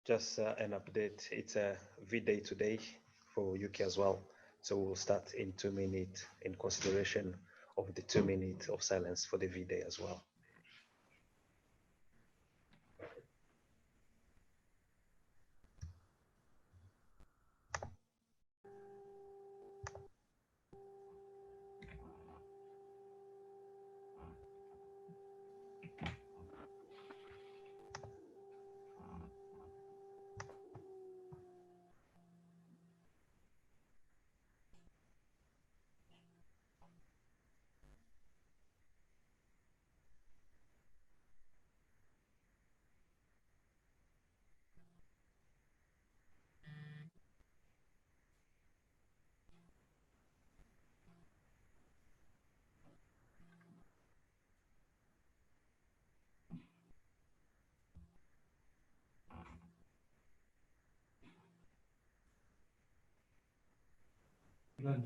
Just an update. It's a V-Day today for UK as well. So we'll start in 2 minutes in consideration of the 2 minutes of silence for the V-Day as well.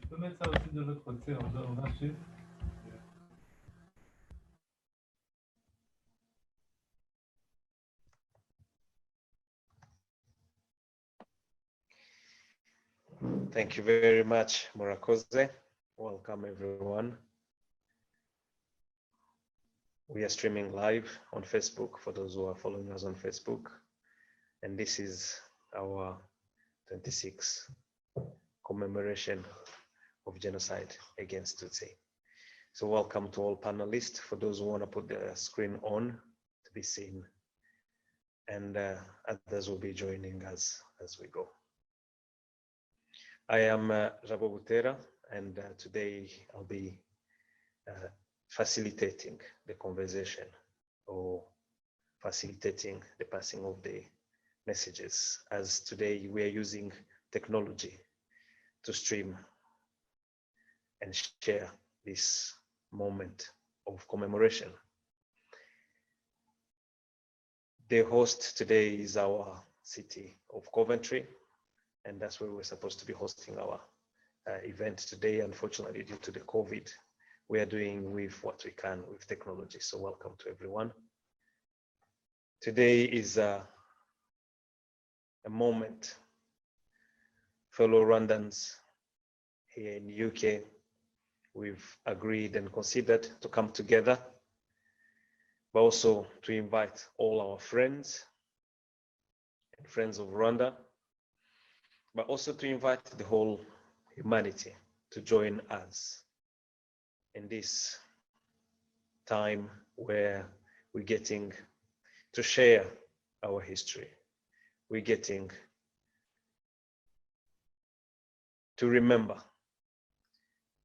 Tu peux mettre ça aussi de l'autre côté, on va suivre. Thank you very much, Murakoze. Welcome everyone. We are streaming live on Facebook for those who are following us on Facebook. And this is our 26th commemoration of genocide against Tutsi. So welcome to all panelists. For those who want to put the screen on to be seen, and others will be joining us as we go. I am Jabo Butera, and today I'll be facilitating the conversation or facilitating the passing of the messages, as today we are using technology to stream and share this moment of commemoration. The host today is our city of Coventry, and that's where we're supposed to be hosting our event today. Unfortunately, due to the COVID, we are doing with what we can with technology. So welcome to everyone. Today is a moment. Fellow Rwandans here in the UK, we've agreed and considered to come together, but also to invite all our friends and friends of Rwanda, but also to invite the whole humanity to join us in this time where we're getting to share our history. We're getting to remember.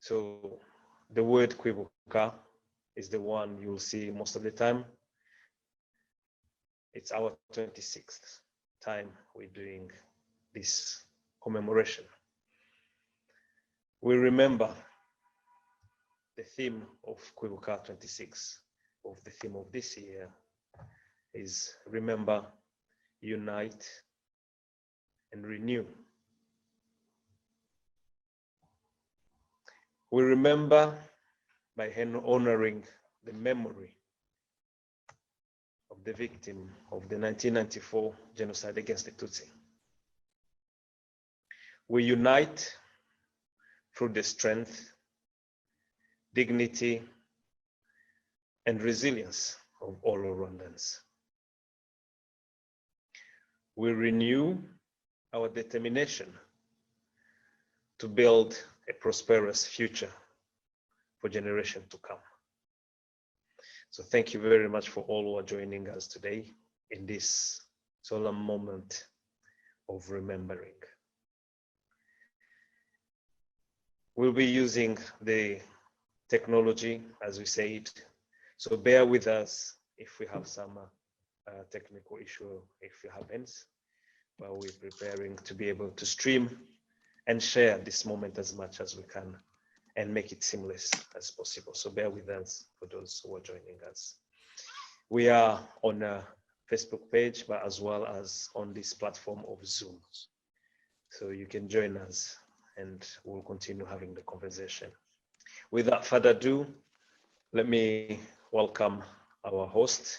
So the word Kwibuka is the one you'll see most of the time. It's our 26th time we're doing this commemoration. We remember the theme of Kwibuka26, of the theme of this year, is remember, unite, and renew. We remember by honoring the memory of the victim of the 1994 genocide against the Tutsi. We unite through the strength, dignity, and resilience of all Rwandans. We renew our determination to build a prosperous future for generations to come. So thank you very much for all who are joining us today in this solemn moment of remembering. We'll be using the technology, as we said, so bear with us if we have some technical issue, if it happens, but we're preparing to be able to stream and share this moment as much as we can and make it seamless as possible. So bear with us for those who are joining us. We are on a Facebook page, but as well as on this platform of Zoom. So you can join us and we'll continue having the conversation. Without further ado, let me welcome our host,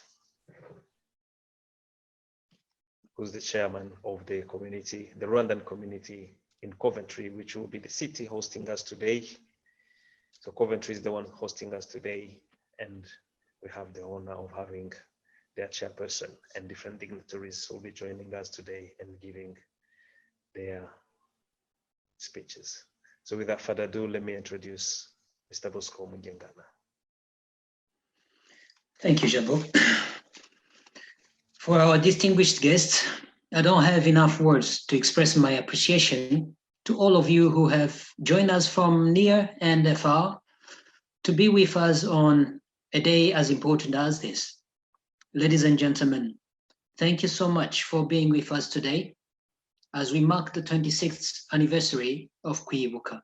who's the chairman of the community, the Rwandan community in Coventry, which will be the city hosting us today. So Coventry is the one hosting us today, and we have the honor of having their chairperson and different dignitaries who will be joining us today and giving their speeches. So without further ado, let me introduce Mr. Bosco Mugengana. Thank you, Jabo. For our distinguished guests, I don't have enough words to express my appreciation to all of you who have joined us from near and far to be with us on a day as important as this. Ladies and gentlemen, thank you so much for being with us today as we mark the 26th anniversary of Kwibuka,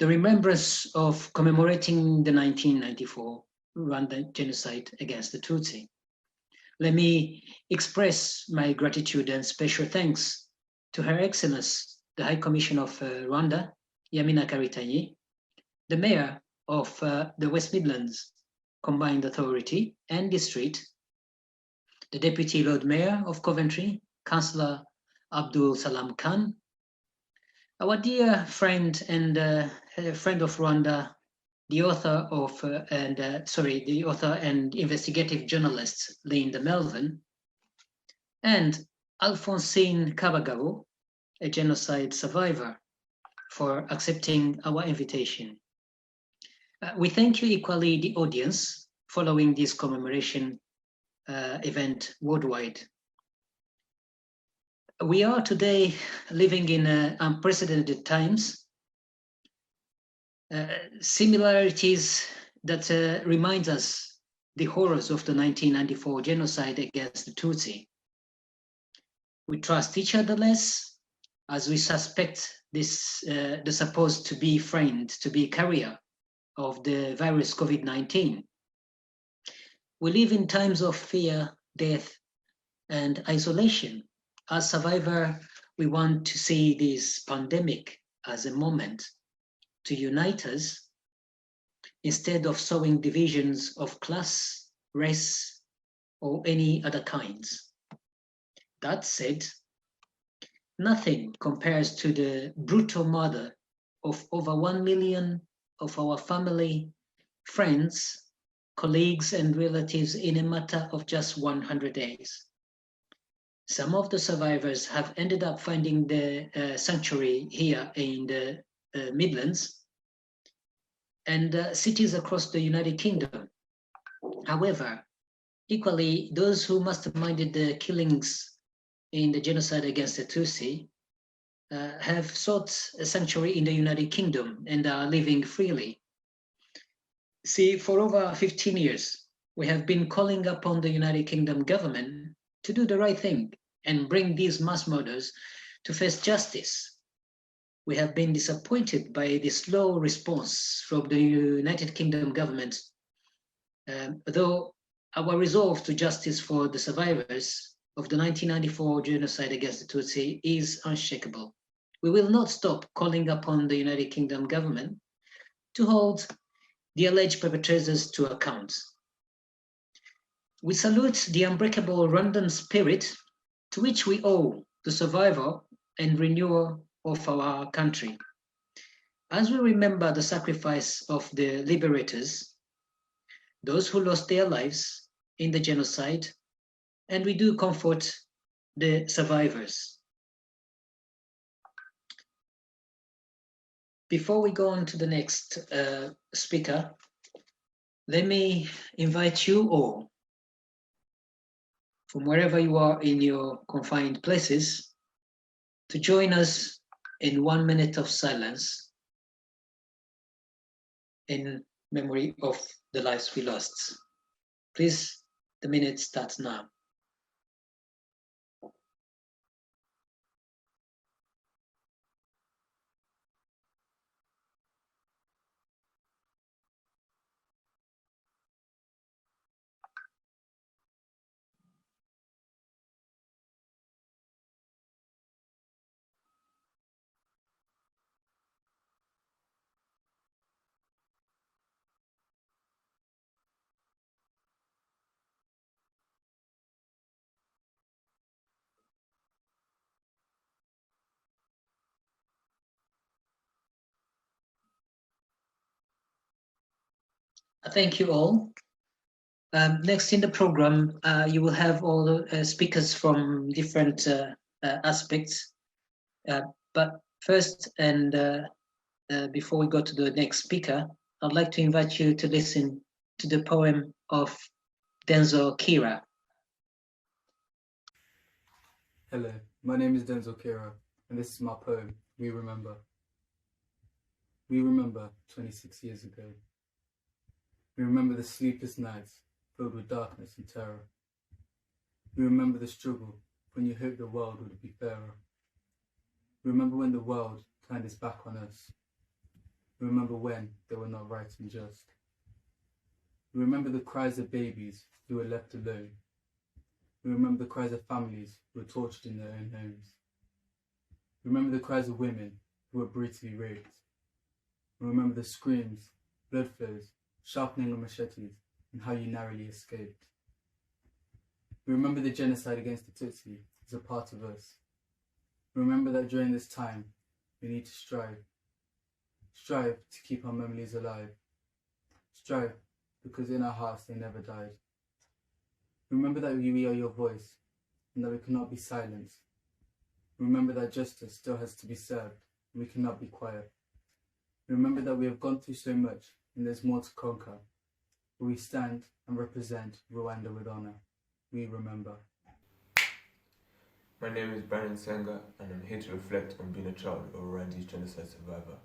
the remembrance of commemorating the 1994 Rwandan genocide against the Tutsi. Let me express my gratitude and special thanks to Her Excellency, the High Commissioner of Rwanda, Yamina Karitanyi, the Mayor of the West Midlands Combined Authority and District, the Deputy Lord Mayor of Coventry, Councillor Abdul Salam Khan, our dear friend and friend of Rwanda, the author and investigative journalist Linda Melvin, and Alphonsine Kabagabo, a genocide survivor, for accepting our invitation. We thank you equally, the audience, following this commemoration event worldwide. We are today living in unprecedented times. Similarities that remind us the horrors of the 1994 genocide against the Tutsi. We trust each other less as we suspect this, the supposed to be friend, to be carrier of the virus COVID-19. We live in times of fear, death, and isolation. As survivor, we want to see this pandemic as a moment to unite us instead of sowing divisions of class, race, or any other kinds. That said, nothing compares to the brutal murder of over 1 million of our family, friends, colleagues, and relatives in a matter of just 100 days. Some of the survivors have ended up finding the sanctuary here in the Midlands and cities across the United Kingdom. However, equally, those who masterminded the killings in the genocide against the Tutsi have sought a sanctuary in the United Kingdom and are living freely. See, for over 15 years, we have been calling upon the United Kingdom government to do the right thing and bring these mass murders to face justice. We have been disappointed by the slow response from the United Kingdom government, though our resolve to justice for the survivors of the 1994 genocide against the Tutsi is unshakable. We will not stop calling upon the United Kingdom government to hold the alleged perpetrators to account. We salute the unbreakable Rwandan spirit to which we owe the survival and renewal of our country. As we remember the sacrifice of the liberators, those who lost their lives in the genocide, and we do comfort the survivors. Before we go on to the next speaker, let me invite you all, from wherever you are in your confined places, to join us in 1 minute of silence in memory of the lives we lost. Please, the minute starts now. Thank you all. Next in the program, you will have all the speakers from different aspects. But first, and before we go to the next speaker, I'd like to invite you to listen to the poem of Denzel Kira. Hello, my name is Denzel Kira, and this is my poem, We Remember. We remember 26 years ago. We remember the sleepless nights filled with darkness and terror. We remember the struggle when you hoped the world would be fairer. We remember when the world turned its back on us. We remember when they were not right and just. We remember the cries of babies who were left alone. We remember the cries of families who were tortured in their own homes. We remember the cries of women who were brutally raped. We remember the screams, blood flows, sharpening of machetes, and how you narrowly escaped. We remember the genocide against the Tutsi as a part of us. We remember that during this time, we need to strive. Strive to keep our memories alive. Strive because in our hearts they never died. Remember that we are your voice and that we cannot be silenced. Remember that justice still has to be served and we cannot be quiet. Remember that we have gone through so much and there's more to conquer. But we stand and represent Rwanda with honor. We remember. My name is Brandon Senga and I'm here to reflect on being a child of a Rwandan genocide survivor.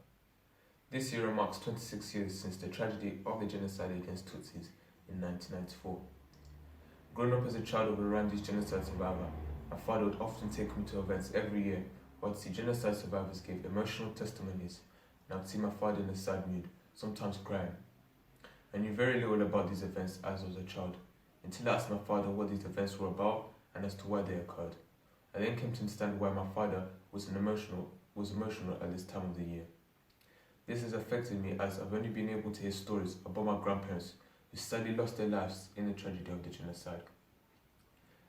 This year marks 26 years since the tragedy of the genocide against Tutsis in 1994. Growing up as a child of a Rwandan genocide survivor, my father would often take me to events every year where I'd see genocide survivors give emotional testimonies, and I'd see my father in a sad mood, sometimes crying. I knew very little about these events as I was a child, until I asked my father what these events were about and as to why they occurred. I then came to understand why my father was emotional at this time of the year. This has affected me as I've only been able to hear stories about my grandparents who sadly lost their lives in the tragedy of the genocide.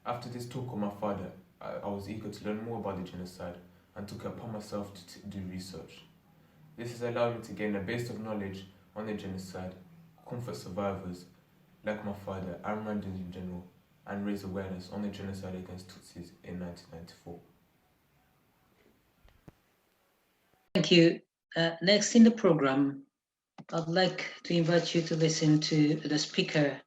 After this talk with my father, I was eager to learn more about the genocide and took it upon myself to do research. This has allowed me to gain a base of knowledge on the genocide, comfort survivors like my father and Rwandans in general, and raise awareness on the genocide against Tutsis in 1994. Thank you. Next in the program, I'd like to invite you to listen to the speaker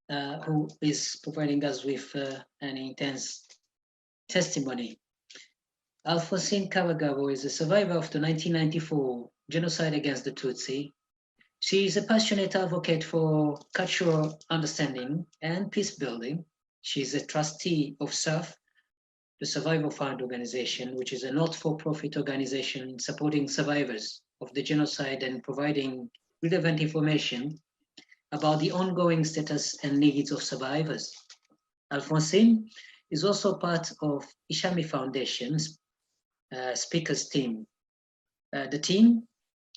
who is providing us with an intense testimony. Alphonsine Kawagabo is a survivor of the 1994 genocide against the Tutsi. She is a passionate advocate for cultural understanding and peace building. She is a trustee of SURF, the Survival Fund Organization, which is a not-for-profit organization supporting survivors of the genocide and providing relevant information about the ongoing status and needs of survivors. Alphonsine is also part of Ishami Foundation's speakers team. The team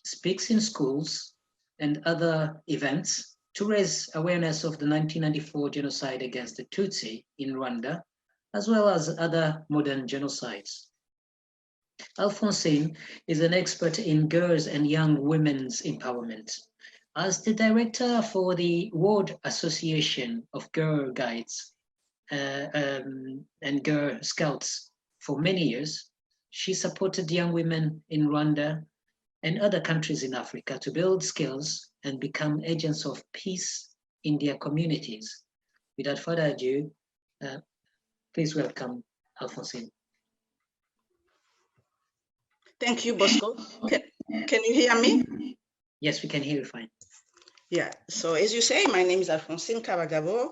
speaks in schools and other events to raise awareness of the 1994 genocide against the Tutsi in Rwanda, as well as other modern genocides. Alphonsine is an expert in girls and young women's empowerment. As the director for the World Association of Girl Guides and Girl Scouts for many years, she supported young women in Rwanda and other countries in Africa to build skills and become agents of peace in their communities. Without further ado, please welcome Alphonsine. Thank you, Bosco. Can you hear me? Yes, we can hear you fine. Yeah, so as you say, my name is Alphonsine Kabagabo.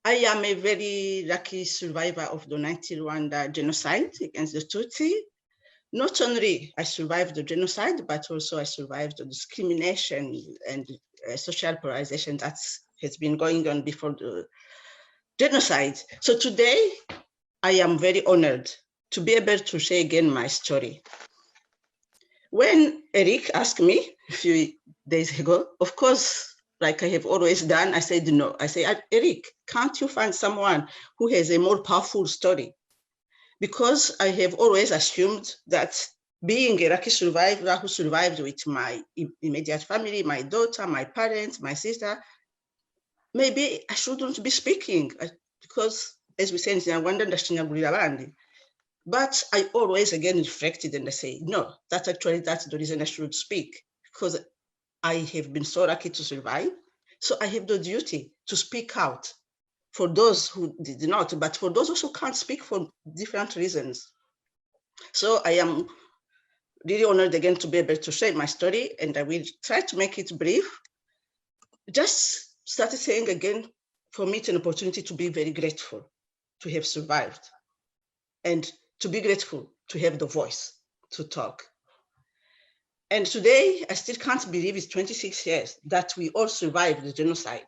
I am a very lucky survivor of the 19 Rwanda genocide against the Tutsi. Not only I survived the genocide, but also I survived the discrimination and social polarization that has been going on before the genocide. So today, I am very honored to be able to share again my story. When Eric asked me a few days ago, of course, like I have always done, I said no. I said, Eric, can't you find someone who has a more powerful story? Because I have always assumed that being a lucky survivor who survived with my immediate family, my daughter, my parents, my sister, maybe I shouldn't be speaking because, as we say in Rwandan, but I always again reflected and I say, no, that's the reason I should speak, because I have been so lucky to survive. So I have the duty to speak out for those who did not, but for those also can't speak for different reasons. So I am really honored again to be able to share my story, and I will try to make it brief. Just started saying again, for me, it's an opportunity to be very grateful to have survived, and to be grateful to have the voice to talk. And today, I still can't believe it's 26 years that we all survived the genocide.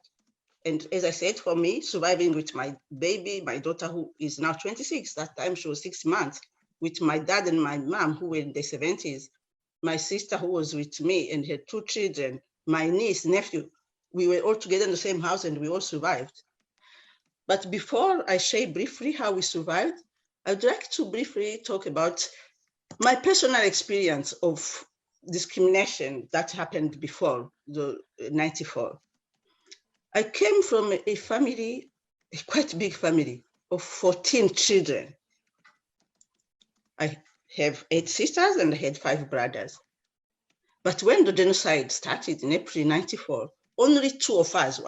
And as I said, for me, surviving with my baby, my daughter, who is now 26, that time she was 6 months, with my dad and my mom, who were in their 70s, my sister, who was with me and had 2 children, my niece, nephew, we were all together in the same house and we all survived. But before I share briefly how we survived, I'd like to briefly talk about my personal experience of discrimination that happened before the 94. I came from a family, a quite big family of 14 children. I have 8 sisters and I had 5 brothers. But when the genocide started in April 94, only 2 of us,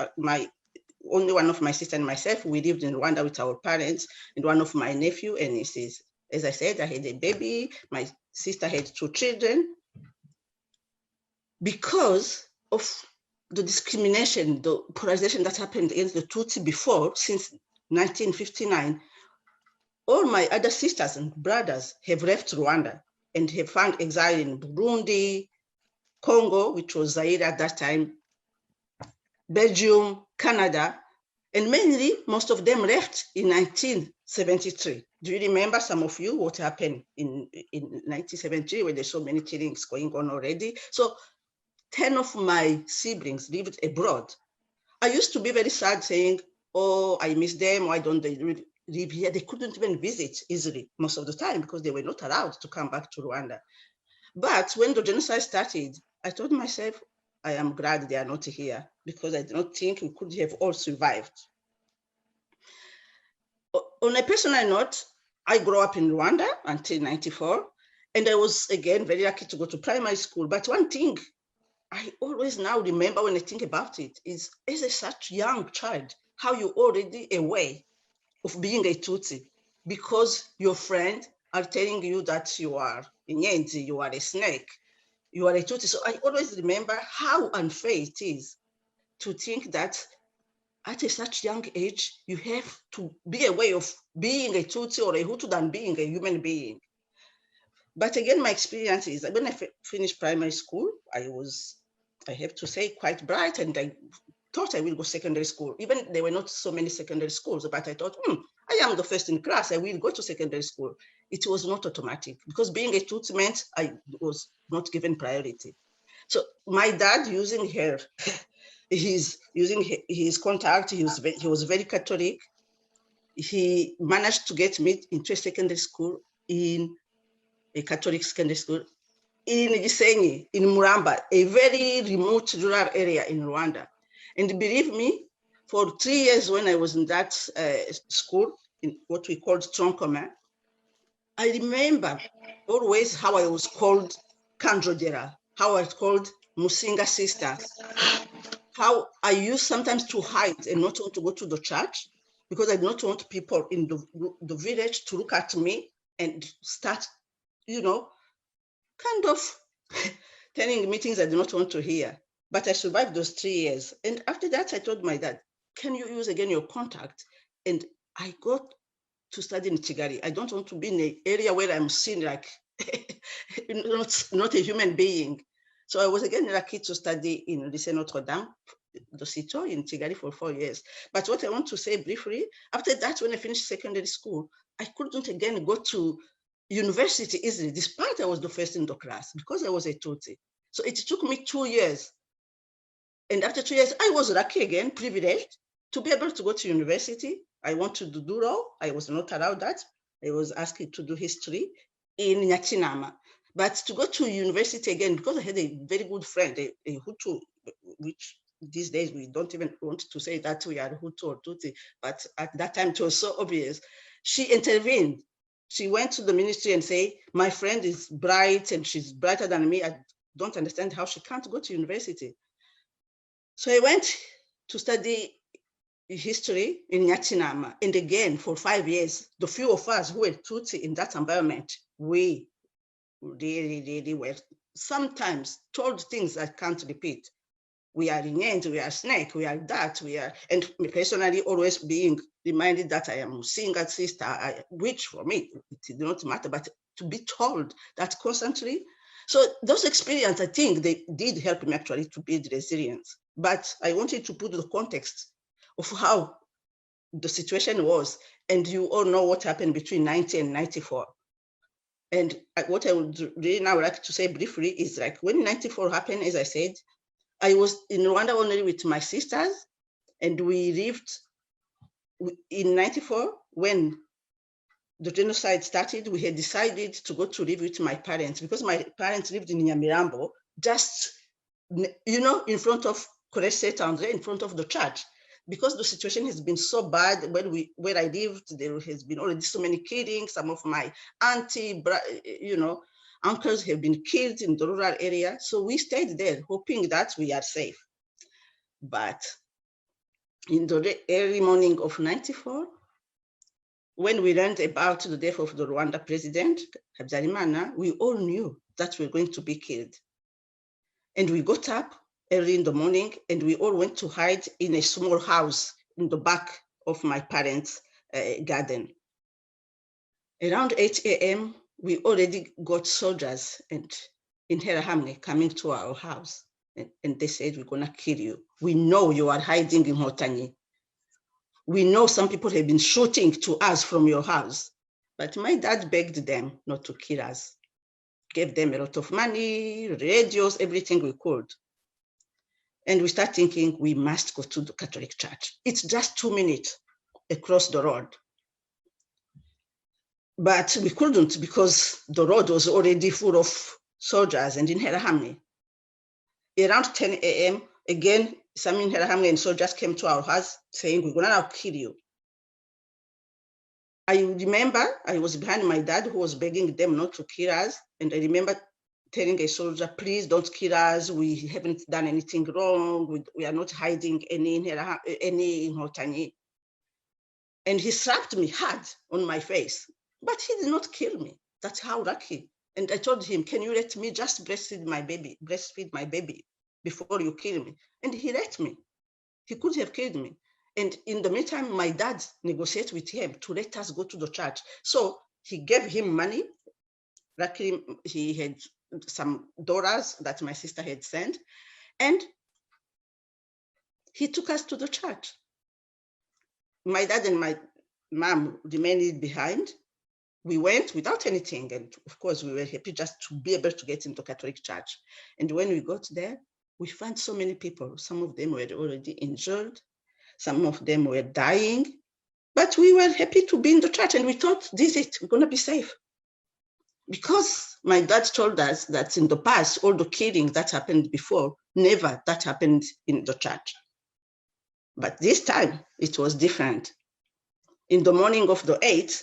only one of my sister and myself, we lived in Rwanda with our parents, and one of my nephew and nieces. As I said, I had a baby, my sister had 2 children. Because of the discrimination, the polarization that happened against the Tutsi before, since 1959, all my other sisters and brothers have left Rwanda and have found exile in Burundi, Congo, which was Zaire at that time, Belgium, Canada, and mainly most of them left in 1973. Do you remember, some of you, what happened in 1973 when there's so many killings going on already? So 10 of my siblings lived abroad. I used to be very sad saying, oh, I miss them, why don't they live here? They couldn't even visit easily most of the time because they were not allowed to come back to Rwanda. But when the genocide started, I told myself, I am glad they are not here because I do not think we could have all survived. On a personal note, I grew up in Rwanda until 94, and I was, again, very lucky to go to primary school. But one thing I always now remember when I think about it is, as a such young child, how you're already aware of being a Tutsi because your friends are telling you that you are a Nyenzi, you are a snake, you are a Tutsi. So I always remember how unfair it is to think that at a such young age, you have to be aware of being a Tutsi or a Hutu than being a human being. But again, my experience is when I finished primary school, I have to say, quite bright, and I thought I will go secondary school. Even there were not so many secondary schools, but I thought, I am the first in class, I will go to secondary school. It was not automatic because being a Tutsi meant I was not given priority. So my dad, using his contact, he was very Catholic. He managed to get me into a secondary school, in a Catholic secondary school in Gisenyi, in Muramba, a very remote rural area in Rwanda. And believe me, for 3 years when I was in that school, in what we called Tronkoma, I remember always how I was called Kandrodera, how I was called Musinga sister, how I used sometimes to hide and not want to go to the church because I did not want people in the village to look at me and start, kind of telling me things I do not want to hear. But I survived those 3 years. And after that, I told my dad, can you use again your contact? And I got to study in Kigali. I don't want to be in an area where I'm seen like not a human being. So I was again lucky to study in Lycée Notre Dame, the Cito in Kigali for 4 years. But what I want to say briefly, after that, when I finished secondary school, I couldn't again go to university easily, despite I was the first in the class, because I was a Tutsi. So it took me 2 years. And after 2 years, I was lucky again, privileged, to be able to go to university. I wanted to do law. I was not allowed that. I was asked to do history in Nyakinama. But to go to university again, because I had a very good friend, a Hutu, which these days we don't even want to say that we are Hutu or Tutsi, but at that time it was so obvious. She intervened. She went to the ministry and said, my friend is bright and she's brighter than me. I don't understand how she can't go to university. So I went to study history in Nyatinama. And again, for 5 years, the few of us who were Tutsi in that environment, we really were sometimes told things I can't repeat. We are Inyenzi, we are snake, we are that, we are, and personally always being reminded that I am single sister, which for me, it did not matter, but to be told that constantly. So those experiences, I think they did help me actually to build resilience. But I wanted to put the context of how the situation was. And you all know what happened between 90 and 94. And what I would really now like to say briefly is like when 94 happened, as I said, I was in Rwanda only with my sisters, and we lived in 94 when the genocide started. We had decided to go to live with my parents because my parents lived in Nyamirambo, just, you know, in front of Collège André, in front of the church. Because the situation has been so bad where I lived, there has been already so many killings. Some of my auntie, you know, uncles have been killed in the rural area. So we stayed there hoping that we are safe. But in the early morning of 94, when we learned about the death of the Rwanda president, Habyarimana, we all knew that we were going to be killed. And we got up early in the morning and we all went to hide in a small house in the back of my parents' garden. Around 8 a.m., we already got soldiers and in Herahamwe coming to our house. And they said, we're gonna kill you. We know you are hiding in Hotanyi. We know some people have been shooting to us from your house. But my dad begged them not to kill us. Gave them a lot of money, radios, everything we could. And we start thinking we must go to the Catholic Church. It's just 2 minutes across the road. But we couldn't because the road was already full of soldiers and in Herahamwe. Around 10 a.m., again, some in Herahamwe and soldiers came to our house saying, we're gonna kill you. I remember I was behind my dad who was begging them not to kill us. And I remember telling a soldier, please don't kill us. We haven't done anything wrong. We are not hiding any in Hotanyi. And he slapped me hard on my face, but he did not kill me. That's how lucky. And I told him, can you let me just breastfeed my baby before you kill me? And he let me. He could have killed me. And in the meantime, my dad negotiated with him to let us go to the church. So he gave him money. Luckily, he had some dollars that my sister had sent. And he took us to the church. My dad and my mom remained behind. We went without anything. And of course, we were happy just to be able to get into Catholic Church. And when we got there, we found so many people. Some of them were already injured. Some of them were dying. But we were happy to be in the church. And we thought, this is it, we're going to be safe. Because my dad told us that in the past, all the killings that happened before, never that happened in the church. But this time, it was different. In the morning of the 8th,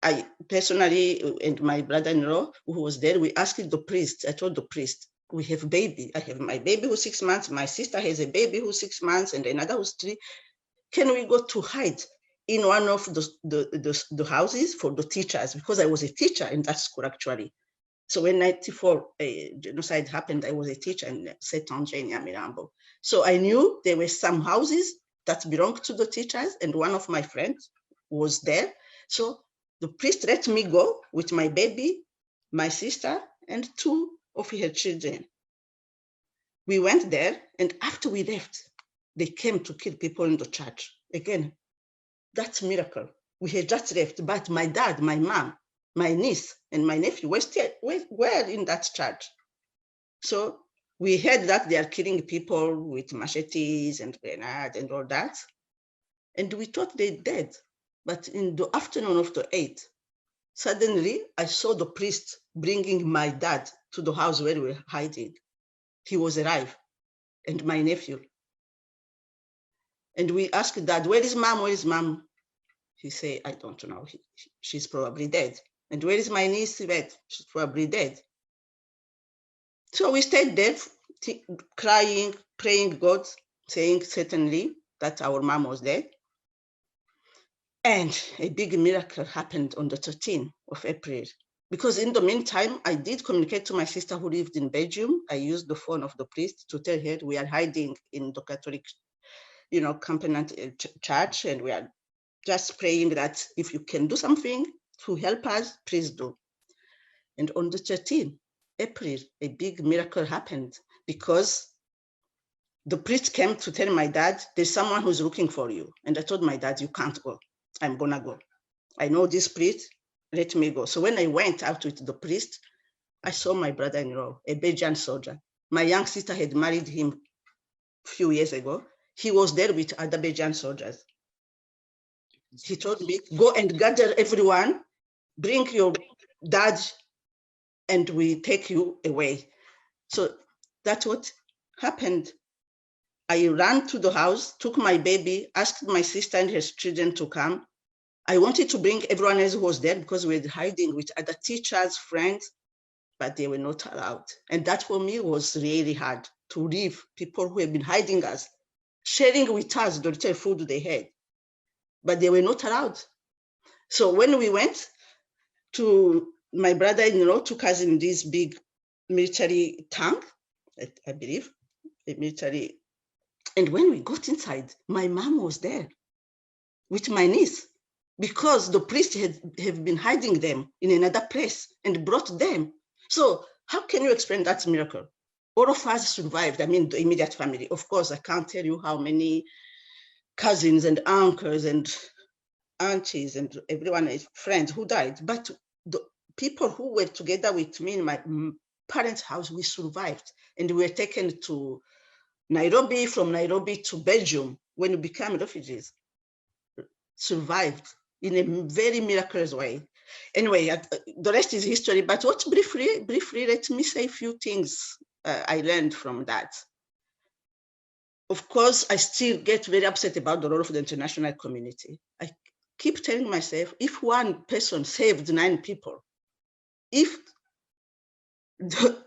I personally, and my brother-in-law who was there, we asked the priest, I told the priest, we have a baby. I have my baby who's 6 months. My sister has a baby who's 6 months and another who's 3. Can we go to hide in one of the houses for the teachers? Because I was a teacher in that school actually. So when 94 genocide happened, I was a teacher in St. Andre in Nyamirambo. So I knew there were some houses that belonged to the teachers and one of my friends was there. So the priest let me go with my baby, my sister, and 2 of her children. We went there, and after we left, they came to kill people in the church. Again, that's a miracle. We had just left, but my dad, my mom, my niece, and my nephew were in that church. So we heard that they are killing people with machetes and grenades and all that. And we thought they're dead. But in the afternoon of the 8th, Suddenly, I saw the priest bringing my dad to the house where we were hiding. He was arrived, and my nephew. And we asked Dad, where is mom? Where is mom? He said, I don't know. She's probably dead. And where is my niece? She's probably dead. So we stayed there, crying, praying God, saying certainly that our mom was dead. And a big miracle happened on the 13th of April. Because in the meantime, I did communicate to my sister who lived in Belgium. I used the phone of the priest to tell her we are hiding in the Catholic, Covenant church, and we are just praying that if you can do something to help us, please do. And on the 13th April, a big miracle happened because the priest came to tell my dad, there's someone who's looking for you. And I told my dad, you can't go. I'm gonna go. I know this priest, let me go. So when I went out with the priest, I saw my brother-in-law, a Belgian soldier. My young sister had married him a few years ago. He was there with other Belgian soldiers. He told me, go and gather everyone, bring your dad, and we take you away. So that's what happened. I ran to the house, took my baby, asked my sister and her children to come. I wanted to bring everyone else who was there because we were hiding with other teachers, friends, but they were not allowed. And that for me was really hard to leave people who have been hiding us, sharing with us the little food they had, but they were not allowed. So when we went to, my brother-in-law took us in this big military tank, I believe, a military. And when we got inside, my mom was there with my niece because the priest have been hiding them in another place and brought them. So how can you explain that miracle? All of us survived, I mean, the immediate family. Of course, I can't tell you how many cousins and uncles and aunties and everyone, friends who died, but the people who were together with me in my parents' house, we survived. And we were taken to Nairobi, from Nairobi to Belgium when we became refugees. Survived in a very miraculous way. Anyway, the rest is history, but what briefly, let me say a few things I learned from that. Of course, I still get very upset about the role of the international community. I keep telling myself, if one person saved 9 people, if the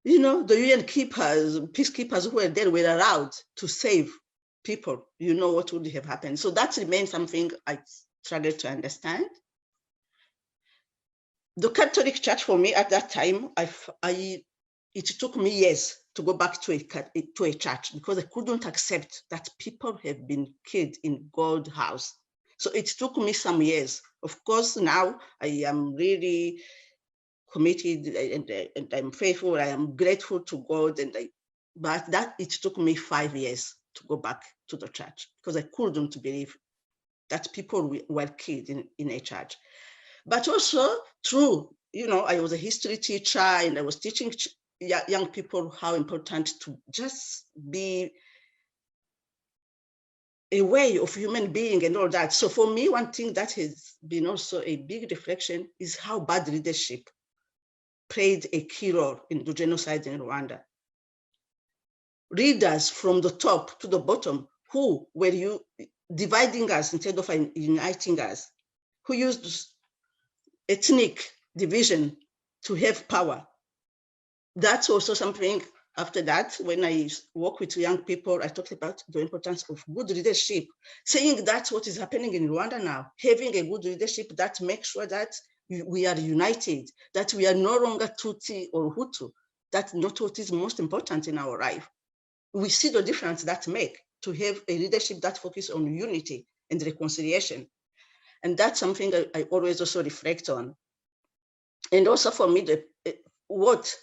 UN peacekeepers who were there were allowed to save people, what would have happened? So that remains something I struggled to understand. The Catholic Church for me at that time, it took me years to go back to a church because I couldn't accept that people have been killed in God's house. So it took me some years. Of course, now I am really committed and I'm faithful. I am grateful to God, but that it took me 5 years to go back to the church because I couldn't believe that people were killed in a church. But also true, I was a history teacher and I was teaching young people how important to just be a way of human being and all that. So for me, one thing that has been also a big reflection is how bad leadership played a key role in the genocide in Rwanda. Leaders from the top to the bottom who were dividing us instead of uniting us, who used ethnic division to have power. That's also something. After that, when I work with young people, I talked about the importance of good leadership, saying that's what is happening in Rwanda now, having a good leadership that makes sure that we are united, that we are no longer Tutsi or Hutu. That's not what is most important in our life. We see the difference that make to have a leadership that focuses on unity and reconciliation. And that's something I always also reflect on. And also for me, what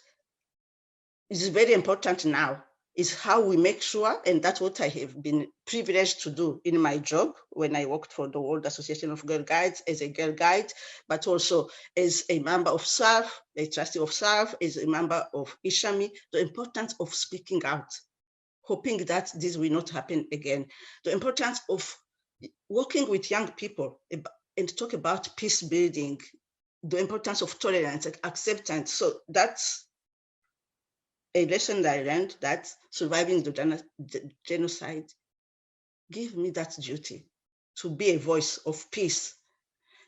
is very important now is how we make sure, and that's what I have been privileged to do in my job when I worked for the World Association of Girl Guides as a girl guide, but also as a member of SARF, a trustee of SARF, as a member of Ishami, the importance of speaking out, hoping that this will not happen again. The importance of working with young people and talk about peace building, the importance of tolerance and acceptance. So that's a lesson that I learned, that surviving the genocide give me that duty to be a voice of peace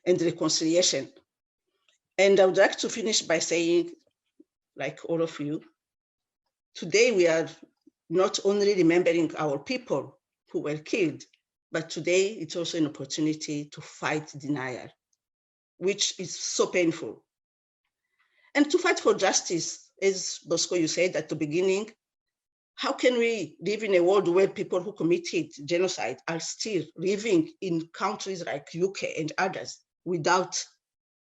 and reconciliation. And I would like to finish by saying, like all of you, today we are not only remembering our people who were killed, but today it's also an opportunity to fight denial, which is so painful. And to fight for justice, as Bosco, you said at the beginning, how can we live in a world where people who committed genocide are still living in countries like UK and others without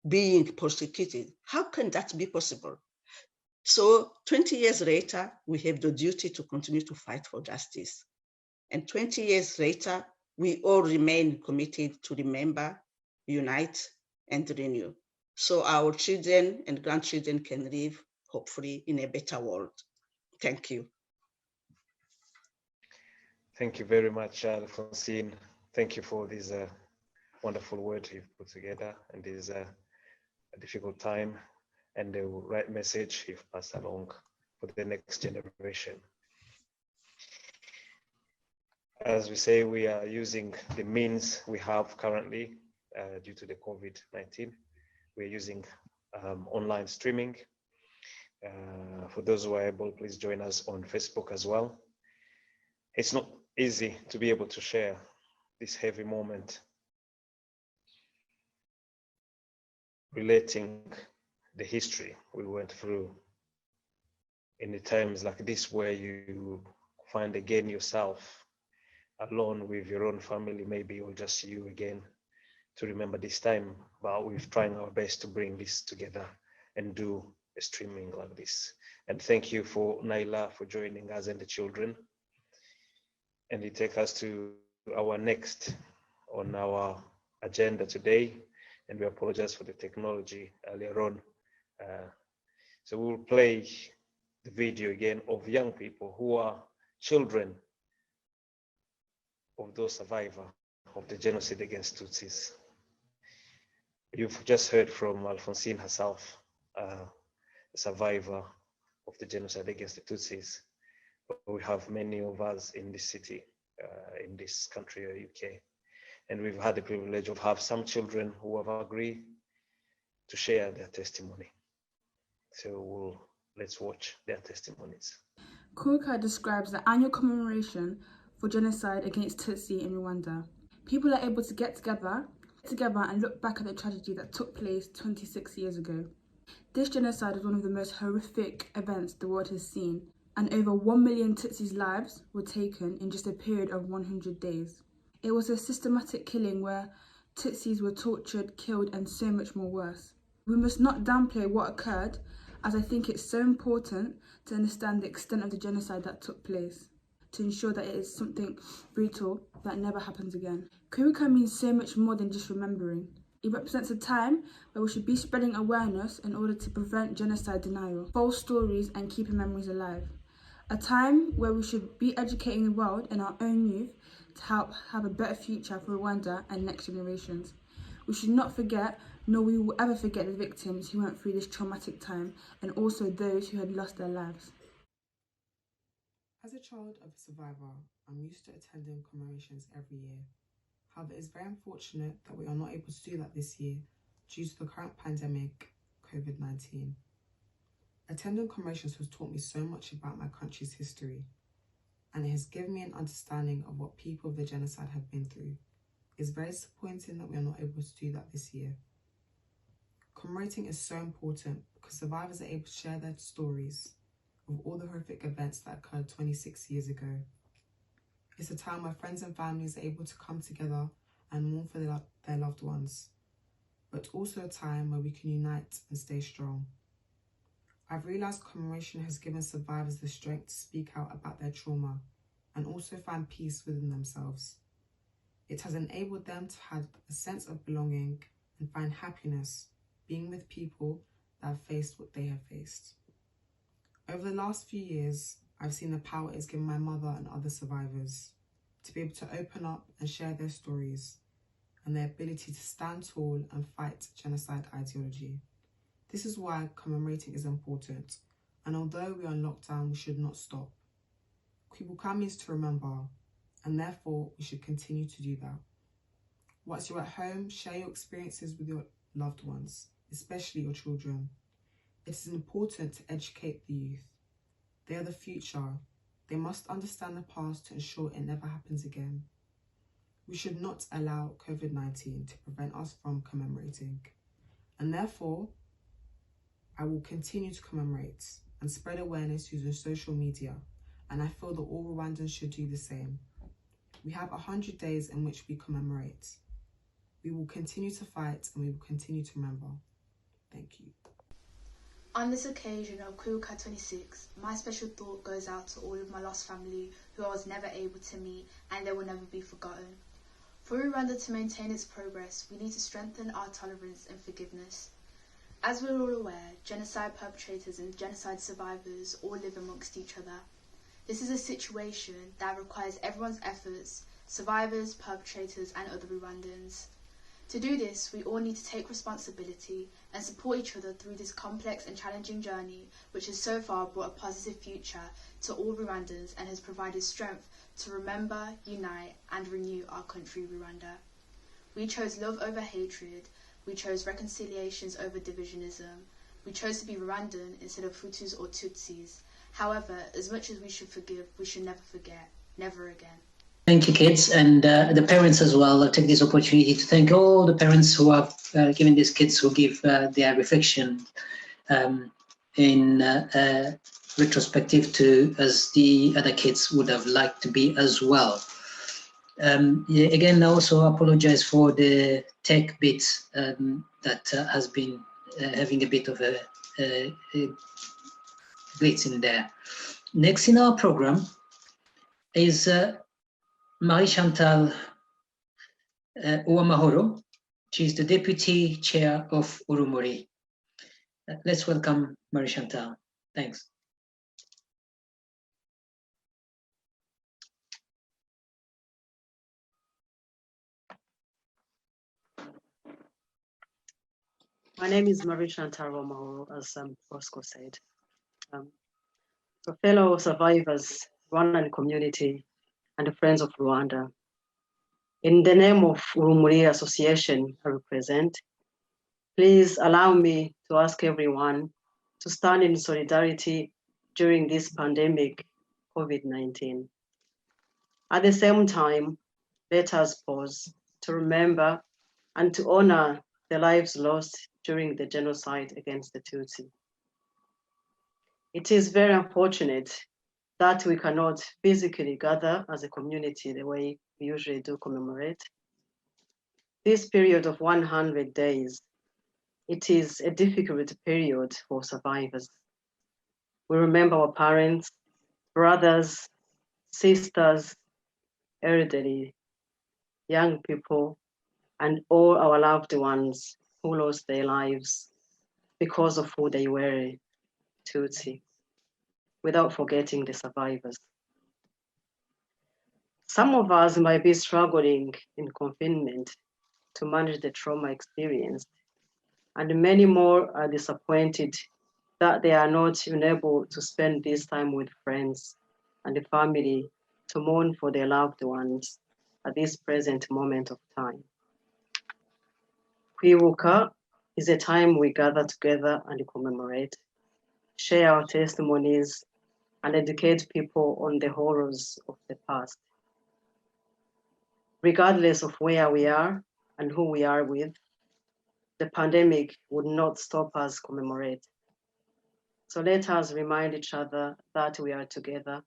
being persecuted? How can that be possible? So 20 years later, we have the duty to continue to fight for justice. And 20 years later, we all remain committed to remember, unite, and renew. So our children and grandchildren can live, hopefully, in a better world. Thank you. Thank you very much, Alphonsine. Thank you for this wonderful words you've put together, and this a difficult time, and the right message you've passed along for the next generation. As we say, we are using the means we have currently due to the COVID-19. We're using online streaming. For those who are able, please join us on Facebook as well. It's not easy to be able to share this heavy moment relating the history we went through in the times like this, where you find again yourself alone with your own family, maybe, or just you again, to remember this time. But we're trying our best to bring this together and do a streaming like this. And thank you for Naila for joining us and the children. And it takes us to our next on our agenda today. And we apologize for the technology earlier on. So we'll play the video again of young people who are children of those survivors of the genocide against Tutsis. You've just heard from Alphonsine herself, a survivor of the genocide against the Tutsis. But we have many of us in this city, in this country, UK. And we've had the privilege of have some children who have agreed to share their testimony. So let's watch their testimonies. Kwibuka describes the annual commemoration for genocide against Tutsi in Rwanda. People are able to get together and look back at the tragedy that took place 26 years ago. This genocide is one of the most horrific events the world has seen, and over 1 million Tutsis' lives were taken in just a period of 100 days. It was a systematic killing where Tutsis were tortured, killed, and so much more worse. We must not downplay what occurred, as I think it's so important to understand the extent of the genocide that took place, to ensure that it is something brutal that never happens again. Kwibuka means so much more than just remembering. It represents a time where we should be spreading awareness in order to prevent genocide denial, false stories, and keeping memories alive. A time where we should be educating the world and our own youth to help have a better future for Rwanda and next generations. We should not forget, nor we will ever forget, the victims who went through this traumatic time, and also those who had lost their lives. As a child of a survivor, I'm used to attending commemorations every year. However, it's very unfortunate that we are not able to do that this year due to the current pandemic, COVID-19. Attending commemorations has taught me so much about my country's history, and it has given me an understanding of what people of the genocide have been through. It's very disappointing that we are not able to do that this year. Commemorating is so important because survivors are able to share their stories of all the horrific events that occurred 26 years ago. It's a time where friends and families are able to come together and mourn for their loved ones, but also a time where we can unite and stay strong. I've realised commemoration has given survivors the strength to speak out about their trauma and also find peace within themselves. It has enabled them to have a sense of belonging and find happiness being with people that have faced what they have faced. Over the last few years, I've seen the power it's given my mother and other survivors to be able to open up and share their stories and their ability to stand tall and fight genocide ideology. This is why commemorating is important, and although we are in lockdown, we should not stop. Kwibuka means to remember, and therefore we should continue to do that. Once you're at home, share your experiences with your loved ones, especially your children. It is important to educate the youth. They are the future. They must understand the past to ensure it never happens again. We should not allow COVID-19 to prevent us from commemorating. And therefore, I will continue to commemorate and spread awareness using social media. And I feel that all Rwandans should do the same. We have 100 days in which we commemorate. We will continue to fight and we will continue to remember. Thank you. On this occasion of Kwibuka26, my special thought goes out to all of my lost family who I was never able to meet, and they will never be forgotten. For Rwanda to maintain its progress, we need to strengthen our tolerance and forgiveness. As we're all aware, genocide perpetrators and genocide survivors all live amongst each other. This is a situation that requires everyone's efforts, survivors, perpetrators and other Rwandans. To do this, we all need to take responsibility and support each other through this complex and challenging journey, which has so far brought a positive future to all Rwandans and has provided strength to remember, unite and renew our country, Rwanda. We chose love over hatred, we chose reconciliations over divisionism, we chose to be Rwandan instead of Hutus or Tutsis. However, as much as we should forgive, we should never forget, never again. Thank you, kids, and the parents as well. I'll take this opportunity to thank all the parents who have given these kids who give their reflection in retrospective to as the other kids would have liked to be as well. Yeah, again, I also apologize for the tech bit that has been having a bit of a glitch in there. Next in our program is Marie-Chantal Uwamahoro. She's the Deputy Chair of Urumuri. Let's welcome Marie-Chantal. Thanks. My name is Marie-Chantal Uwamahoro, as Roscoe said. So fellow survivors, Rwandan community, and friends of Rwanda. In the name of Urumuri Association I represent, please allow me to ask everyone to stand in solidarity during this pandemic, COVID-19. At the same time, let us pause to remember and to honor the lives lost during the genocide against the Tutsi. It is very unfortunate that we cannot physically gather as a community the way we usually do commemorate. This period of 100 days, it is a difficult period for survivors. We remember our parents, brothers, sisters, elderly, young people, and all our loved ones who lost their lives because of who they were, Tutsi, without forgetting the survivors. Some of us might be struggling in confinement to manage the trauma experienced, and many more are disappointed that they are not able to spend this time with friends and the family to mourn for their loved ones at this present moment of time. Kwibuka is a time we gather together and commemorate, share our testimonies, and educate people on the horrors of the past. Regardless of where we are and who we are with, the pandemic would not stop us commemorate. So let us remind each other that we are together,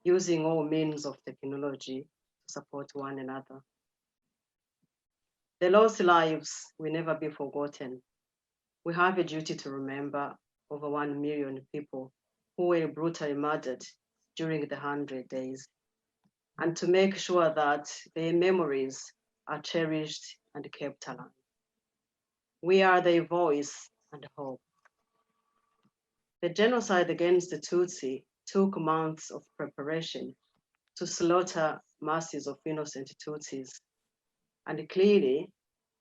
using all means of technology to support one another. The lost lives will never be forgotten. We have a duty to remember over 1 million people who were brutally murdered during the 100 days, and to make sure that their memories are cherished and kept alive. We are their voice and hope. The genocide against the Tutsi took months of preparation to slaughter masses of innocent Tutsis. and clearly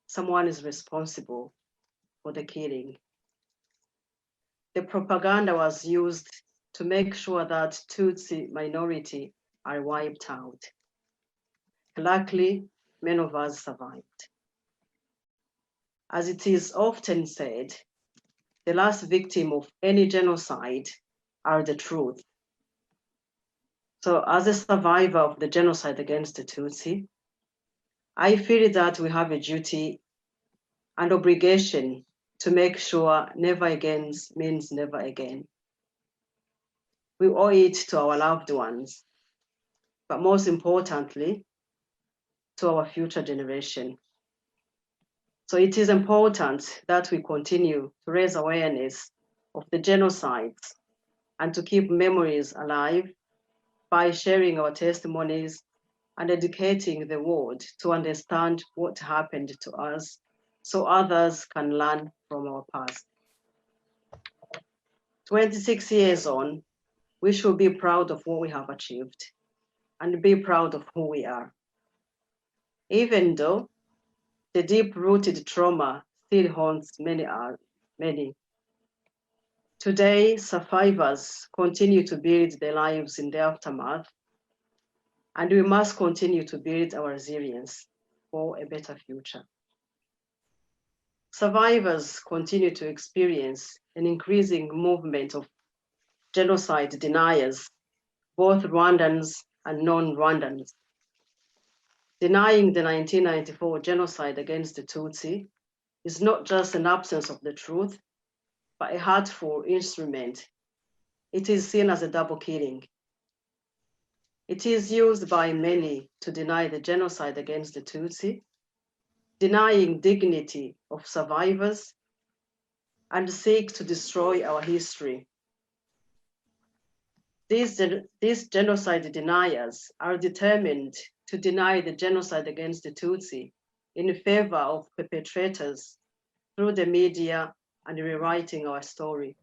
someone is responsible for the killing. The propaganda was used to make sure that Tutsi minority are wiped out. Luckily, many of us survived. As it is often said, the last victim of any genocide are the truth. So as a survivor of the genocide against the Tutsi, I feel that we have a duty and obligation to make sure never again means never again. We owe it to our loved ones, but most importantly, to our future generation. So it is important that we continue to raise awareness of the genocides and to keep memories alive by sharing our testimonies and educating the world to understand what happened to us so others can learn from our past. 26 years on, we should be proud of what we have achieved and be proud of who we are. Even though the deep-rooted trauma still haunts many. Today, survivors continue to build their lives in the aftermath, and we must continue to build our resilience for a better future. Survivors continue to experience an increasing movement of genocide deniers, both Rwandans and non-Rwandans. Denying the 1994 genocide against the Tutsi is not just an absence of the truth, but a hurtful instrument. It is seen as a double killing. It is used by many to deny the genocide against the Tutsi, denying dignity of survivors, and seek to destroy our history. These genocide deniers are determined to deny the genocide against the Tutsi in favor of perpetrators through the media and rewriting our story.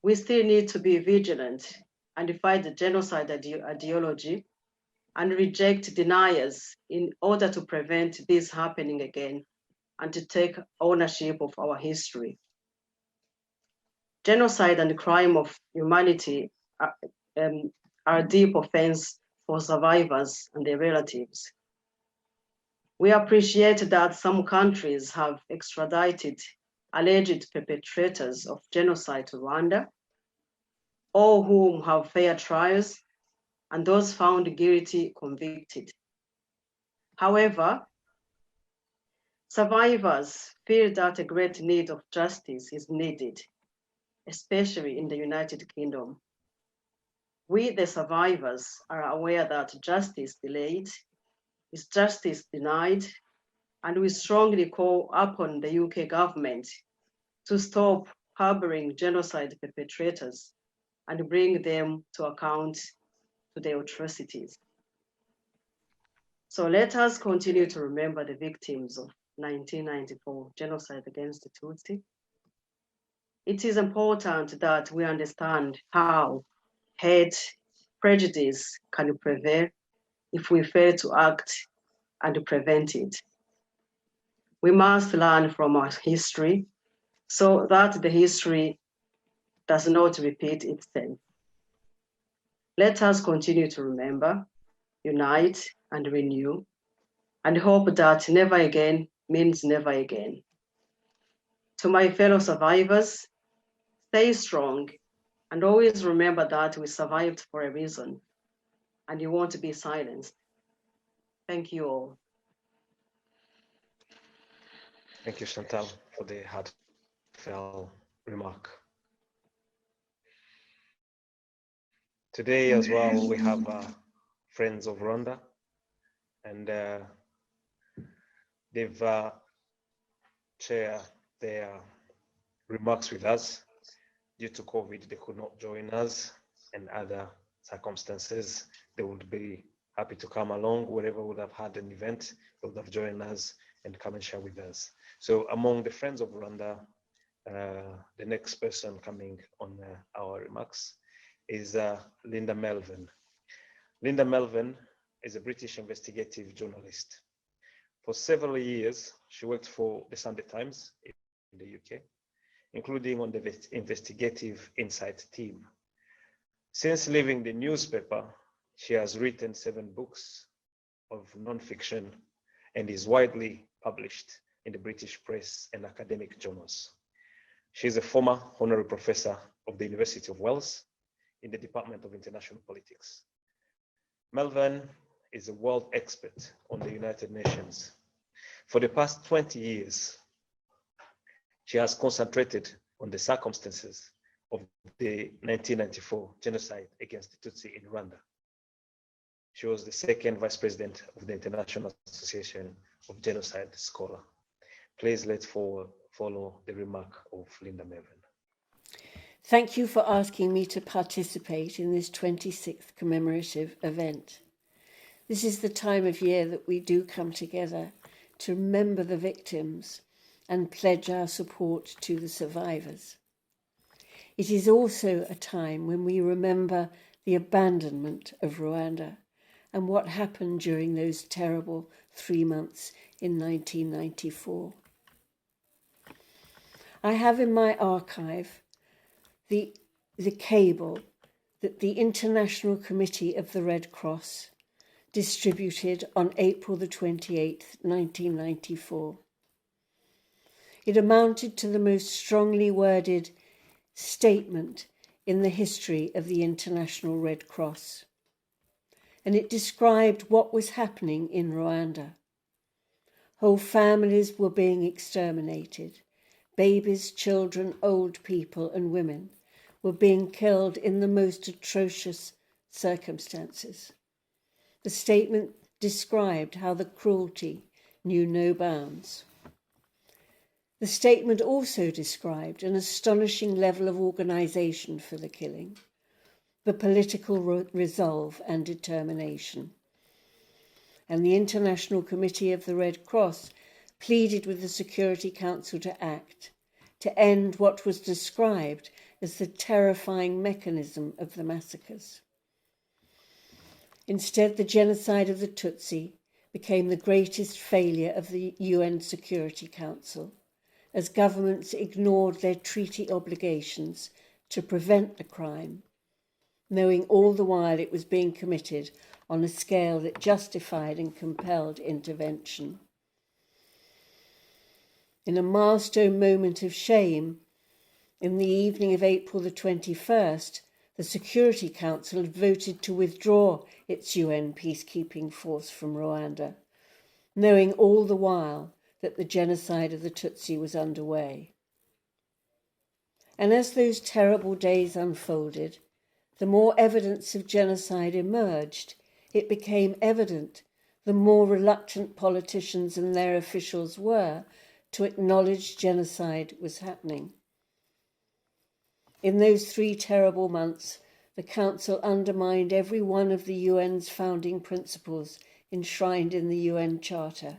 We still need to be vigilant and fight the genocide ideology and reject deniers in order to prevent this happening again and to take ownership of our history. Genocide and crime of humanity are a deep offense for survivors and their relatives. We appreciate that some countries have extradited alleged perpetrators of genocide to Rwanda, all whom have fair trials, and those found guilty convicted. However, survivors feel that a great need of justice is needed, especially in the United Kingdom. We, the survivors, are aware that justice delayed is justice denied, and we strongly call upon the UK government to stop harboring genocide perpetrators and bring them to account to their atrocities. So let us continue to remember the victims of 1994 genocide against the Tutsi. It is important that we understand how hate, prejudice can prevail if we fail to act and prevent it. We must learn from our history so that the history does not repeat itself. Let us continue to remember, unite, and renew, and hope that never again means never again. To my fellow survivors, stay strong and always remember that we survived for a reason and you won't be silenced. Thank you all. Thank you, Chantal, for the heartfelt remark. Today as well, we have friends of Rwanda, and they've shared their remarks with us. Due to COVID, they could not join us, and other circumstances. They would be happy to come along wherever we would have had an event. They would have joined us and come and share with us. So among the friends of Rwanda, the next person coming on our remarks is Linda Melvin. Linda Melvin is a British investigative journalist For several years, she worked for the Sunday Times in the UK, including on the investigative insight team. Since leaving the newspaper, she has written 7 books of non-fiction and is widely published in the British press and academic journals. She is a former honorary professor of the University of Wales in the Department of International Politics. Melvyn is a world expert on the United Nations. For the past 20 years, she has concentrated on the circumstances of the 1994 genocide against the Tutsi in Rwanda. She was the second vice president of the International Association of Genocide Scholar. Please let's follow the remark of Linda Melvyn. Thank you for asking me to participate in this 26th commemorative event. This is the time of year that we do come together to remember the victims and pledge our support to the survivors. It is also a time when we remember the abandonment of Rwanda and what happened during those terrible 3 months in 1994. I have in my archive the cable that the International Committee of the Red Cross distributed on April the 28th, 1994. It amounted to the most strongly worded statement in the history of the International Red Cross. And it described what was happening in Rwanda. Whole families were being exterminated. Babies, children, old people, and women were being killed in the most atrocious circumstances. The statement described how the cruelty knew no bounds. The statement also described an astonishing level of organisation for the killing, the political resolve and determination. And the International Committee of the Red Cross pleaded with the Security Council to act, to end what was described as the terrifying mechanism of the massacres. Instead, the genocide of the Tutsi became the greatest failure of the UN Security Council, as governments ignored their treaty obligations to prevent the crime, knowing all the while it was being committed on a scale that justified and compelled intervention. In a milestone moment of shame, in the evening of April the 21st, the Security Council had voted to withdraw its UN peacekeeping force from Rwanda, knowing all the while that the genocide of the Tutsi was underway. And as those terrible days unfolded, the more evidence of genocide emerged, it became evident the more reluctant politicians and their officials were to acknowledge genocide was happening. In those 3 terrible months, the Council undermined every one of the UN's founding principles enshrined in the UN Charter.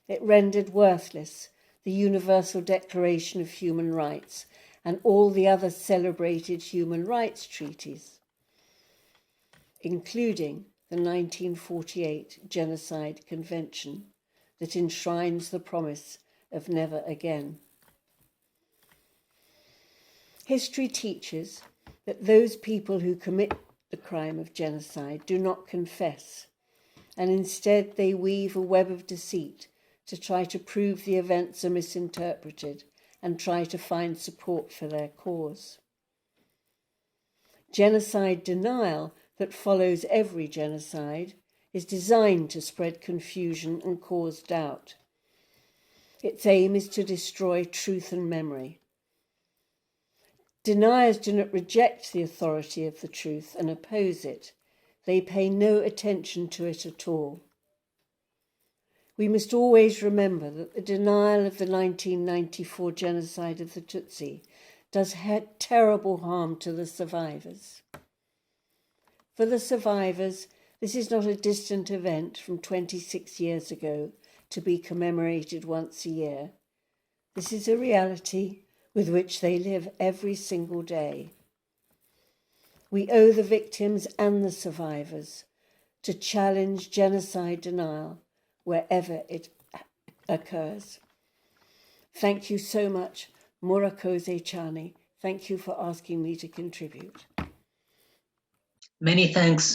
It rendered worthless the Universal Declaration of Human Rights and all the other celebrated human rights treaties, including the 1948 Genocide Convention that enshrines the promise of never again. History teaches that those people who commit the crime of genocide do not confess, and instead they weave a web of deceit to try to prove the events are misinterpreted and try to find support for their cause. Genocide denial that follows every genocide is designed to spread confusion and cause doubt. Its aim is to destroy truth and memory. Deniers do not reject the authority of the truth and oppose it. They pay no attention to it at all. We must always remember that the denial of the 1994 genocide of the Tutsi does terrible harm to the survivors. For the survivors, this is not a distant event from 26 years ago to be commemorated once a year. This is a reality with which they live every single day. We owe the victims and the survivors to challenge genocide denial wherever it occurs. Thank you so much, Murakoze Chani. Thank you for asking me to contribute. Many thanks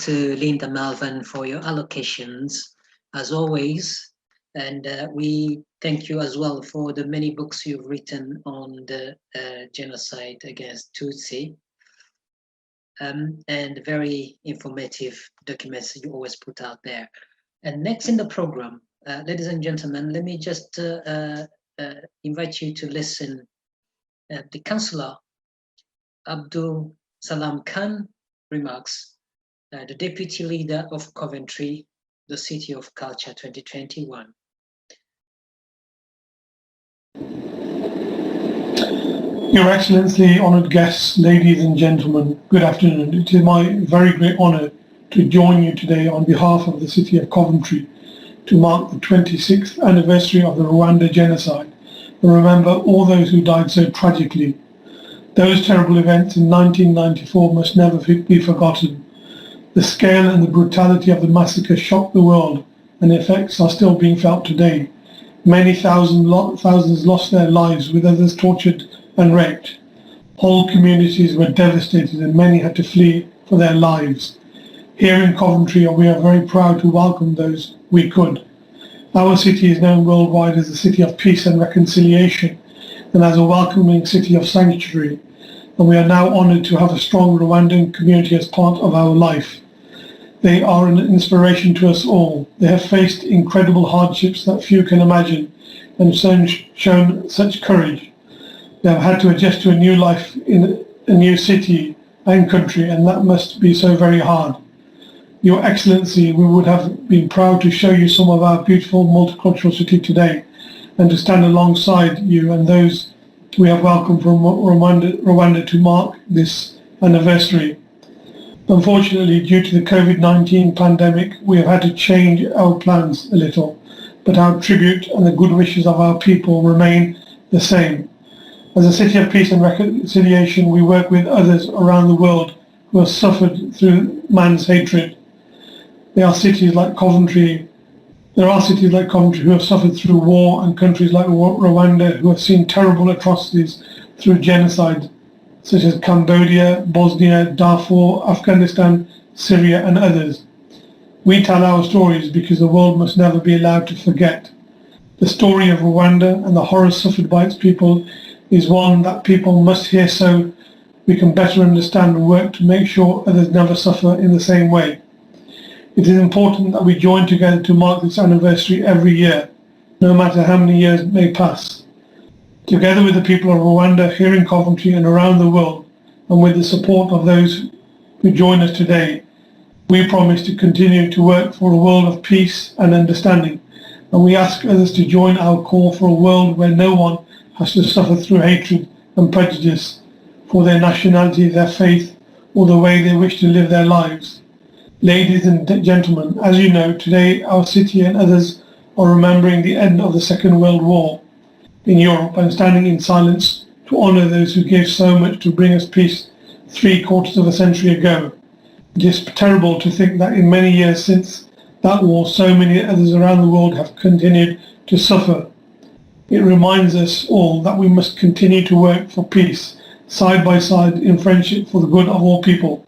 to Linda Malvern for your allocations, as always. And we thank you as well for the many books you've written on the genocide against Tutsi, and very informative documents you always put out there. And next in the program, ladies and gentlemen, let me just invite you to listen the Councillor Abdul Salam Khan remarks, the Deputy Leader of Coventry, the City of Culture 2021. Your Excellency, honoured guests, ladies and gentlemen, good afternoon. It is my very great honour to join you today on behalf of the City of Coventry to mark the 26th anniversary of the Rwanda genocide and remember all those who died so tragically. Those terrible events in 1994 must never be forgotten. The scale and the brutality of the massacre shocked the world, and the effects are still being felt today. Many thousands lost their lives, with others tortured and raped. Whole communities were devastated and many had to flee for their lives. Here in Coventry, we are very proud to welcome those we could. Our city is known worldwide as a city of peace and reconciliation, and as a welcoming city of sanctuary, and we are now honoured to have a strong Rwandan community as part of our life. They are an inspiration to us all. They have faced incredible hardships that few can imagine and shown such courage. They have had to adjust to a new life in a new city and country, and that must be so very hard. Your Excellency, we would have been proud to show you some of our beautiful multicultural city today and to stand alongside you and those we have welcomed from Rwanda to mark this anniversary. Unfortunately, due to the COVID-19 pandemic, we have had to change our plans a little, but our tribute and the good wishes of our people remain the same. As a city of peace and reconciliation, we work with others around the world who have suffered through man's hatred. There are cities like Coventry who have suffered through war, and countries like Rwanda who have seen terrible atrocities through genocide, such as Cambodia, Bosnia, Darfur, Afghanistan, Syria, and others. We tell our stories because the world must never be allowed to forget. The story of Rwanda and the horrors suffered by its people is one that people must hear, so we can better understand and work to make sure others never suffer in the same way. It is important that we join together to mark this anniversary every year, no matter how many years may pass. Together with the people of Rwanda here in Coventry and around the world, and with the support of those who join us today, we promise to continue to work for a world of peace and understanding, and we ask others to join our call for a world where no one has to suffer through hatred and prejudice for their nationality, their faith, or the way they wish to live their lives. Ladies and gentlemen, as you know, today our city and others are remembering the end of the Second World War in Europe and standing in silence to honour those who gave so much to bring us peace 3/4 of a century ago. It is terrible to think that in many years since that war, so many others around the world have continued to suffer. It reminds us all that we must continue to work for peace, side by side in friendship for the good of all people.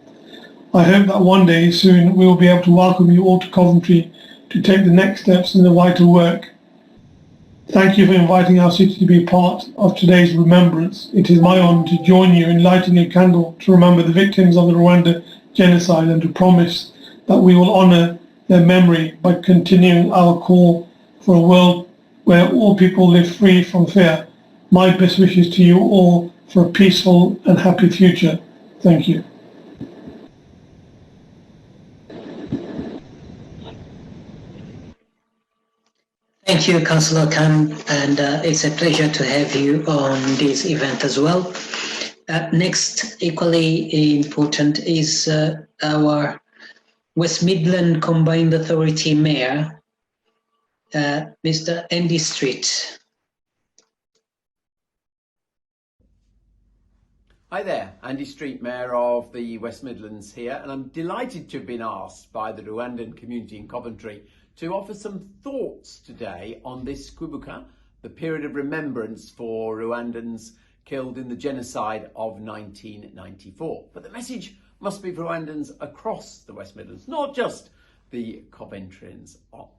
I hope that one day soon we will be able to welcome you all to Coventry to take the next steps in the vital work. Thank you for inviting our city to be part of today's remembrance. It is my honour to join you in lighting a candle to remember the victims of the Rwanda genocide and to promise that we will honour their memory by continuing our call for a world where all people live free from fear. My best wishes to you all for a peaceful and happy future. Thank you. Thank you, Councillor Khan, and it's a pleasure to have you on this event as well. Next, equally important, is our West Midland Combined Authority Mayor, Mr. Andy Street. Hi there, Andy Street, Mayor of the West Midlands here, and I'm delighted to have been asked by the Rwandan community in Coventry to offer some thoughts today on this Kwibuka, the period of remembrance for Rwandans killed in the genocide of 1994. But the message must be for Rwandans across the West Midlands, not just the Coventrians on.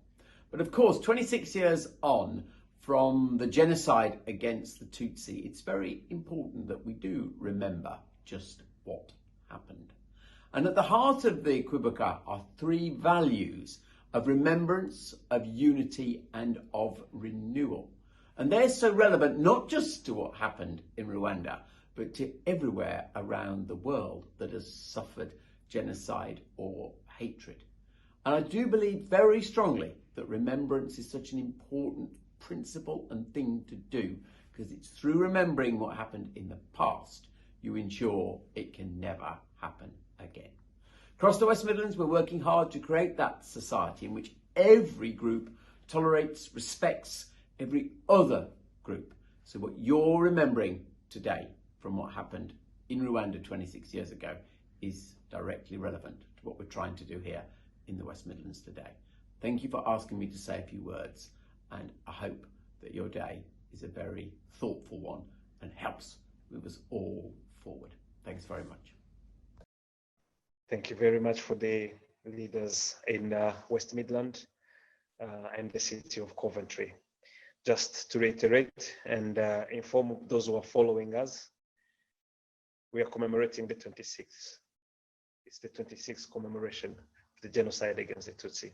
But of course, 26 years on from the genocide against the Tutsi, it's very important that we do remember just what happened. And at the heart of the Kwibuka are three values of remembrance, of unity, and of renewal. And they're so relevant not just to what happened in Rwanda, but to everywhere around the world that has suffered genocide or hatred. And I do believe very strongly that remembrance is such an important principle and thing to do, because it's through remembering what happened in the past you ensure it can never happen again. Across the West Midlands, we're working hard to create that society in which every group tolerates, respects every other group. So what you're remembering today from what happened in Rwanda 26 years ago is directly relevant to what we're trying to do here in the West Midlands today. Thank you for asking me to say a few words, and I hope that your day is a very thoughtful one and helps move us all forward. Thanks very much. Thank you very much for the leaders in West Midland and the city of Coventry. Just to reiterate and inform those who are following us, we are commemorating the 26th. It's the 26th commemoration of the genocide against the Tutsi,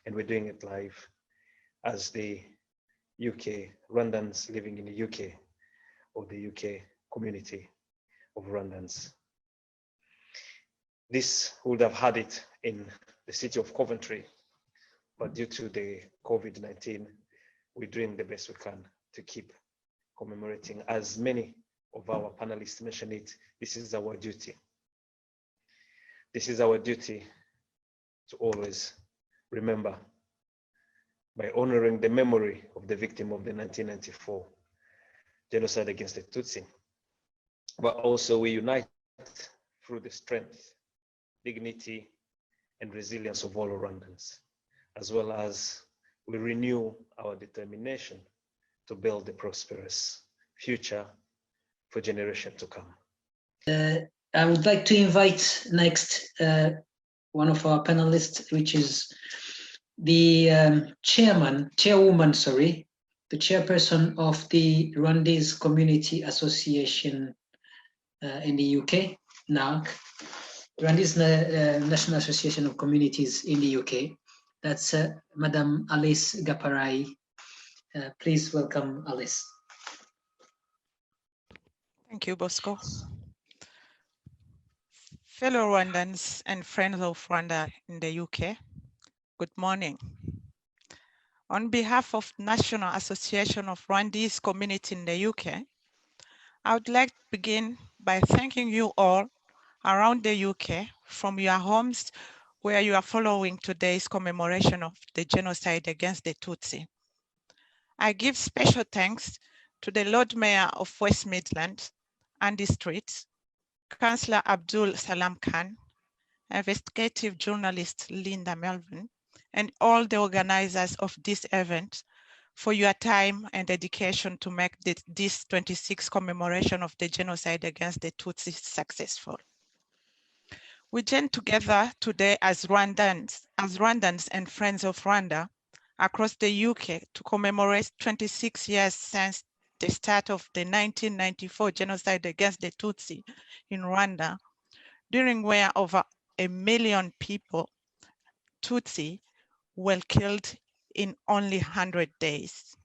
and we're doing it live as the UK, Rwandans living in the UK, or the UK community of Rwandans. This would have had it in the city of Coventry, but due to the COVID-19, we're doing the best we can to keep commemorating. As many of our panelists mentioned it, this is our duty. This is our duty to always remember by honoring the memory of the victim of the 1994 genocide against the Tutsi. But also we unite through the strength, dignity, and resilience of all Rwandans, as well as we renew our determination to build a prosperous future for generations to come. I would like to invite next one of our panelists, which is the chairwoman, the chairperson of the Rwandese Community Association in the UK, NARC, Rwandese National Association of Communities in the UK. That's Madam Alice Gaparai. Please welcome Alice. Thank you, Bosco. Fellow Rwandans and friends of Rwanda in the UK, good morning. On behalf of National Association of Rwandese Community in the UK, I would like to begin by thanking you all around the UK from your homes where you are following today's commemoration of the genocide against the Tutsi. I give special thanks to the Lord Mayor of West Midlands, Andy Street, Councillor Abdul Salam Khan, investigative journalist Linda Melvin, and all the organizers of this event for your time and dedication to make this 26th commemoration of the genocide against the Tutsi successful. We join together today as Rwandans and friends of Rwanda across the UK to commemorate 26 years since the start of the 1994 genocide against the Tutsi in Rwanda, during where over 1 million people, Tutsi, were killed in only 100 days.